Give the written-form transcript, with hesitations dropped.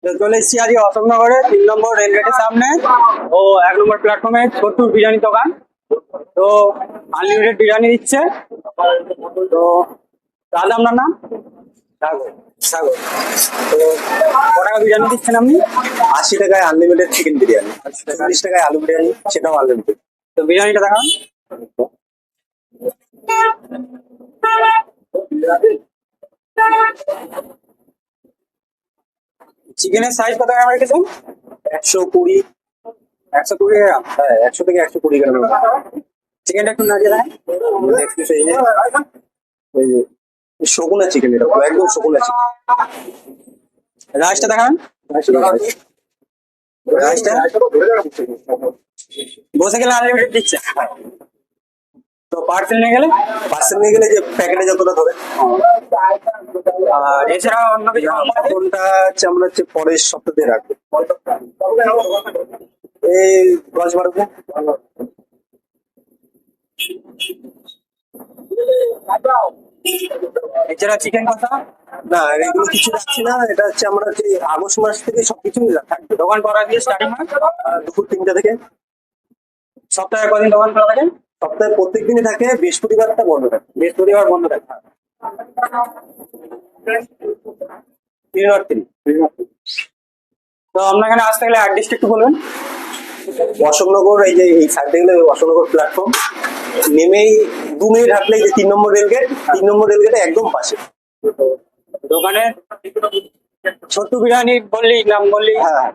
তো চলে এসেছি আজকে অশোকনগরে 3 নম্বর রেল গেটের সামনে ও 1 নম্বর প্ল্যাটফর্মে ছোট্ট বিরিয়ানি দোকান। তো আনলিমিটেড বিরিয়ানি দিচ্ছে। তো দাদা আপনার নাম? সাগর। সাগর। তো ক টাকা বিরিয়ানি দিচ্ছেন আপনি? 80 টাকায় আনলিমিটেড চিকেন বিরিয়ানি, 40 টাকায় আলু বিরিয়ানি, সেটাও আনলিমিটেড। তো বিরিয়ানিটা দেখান। চিকেনের সাইজ কত গ্রাম রেখেছেন? 120। 120 গ্রাম। হ্যাঁ, 100 থেকে 120 গ্রাম। চিকেনটা একটু নাড়িয়ে দেয়। এই যে শগুনা চিকেন, এটা পুরো একদম শগুনা চিকেন। রাইসটা দেখান। রাইসটা বসে গেলে আনলিমিটেড দিচ্ছে। তো পার্সেল নিয়ে গেলে? পার্সেল নিয়ে গেলে যে প্যাকেটে যতটা ধরে। আর এছাড়া অন্য কিছু? কোনটা হচ্ছে আমরা হচ্ছে পরের সপ্তাহে রাখবো, এই 10-12 দিন। এছাড়া চিকেন কষা? না, এগুলো কিছু রাখছি না। এটা হচ্ছে আমরা হচ্ছে আগস্ট মাস থেকে সবকিছু থাকবে। দোকান করা দিয়ে স্টার্টিং হয় দুপুর 3টা থেকে। সপ্তাহে কদিন দোকান খোলা থাকে? সপ্তাহে প্রত্যেক দিনই থাকে, বৃহস্পতিবারটা বন্ধ থাকে। বৃহস্পতিবার বন্ধ থাকে। 3 তো আপনার এখানে আসতে গেলে অ্যাড্রেসটা একটু বলবেন। অশোকনগর, এই যে এই সাইডে গেলে অশোকনগর প্ল্যাটফর্ম নেমেই 2 মিনিট হাঁটলে যে 3 নম্বর রেলগেট, 3 নম্বর রেলগেটে একদম পাশে। দোকানে ছোট্ট বিরিয়ানি বললি, নাম বললি। হ্যাঁ।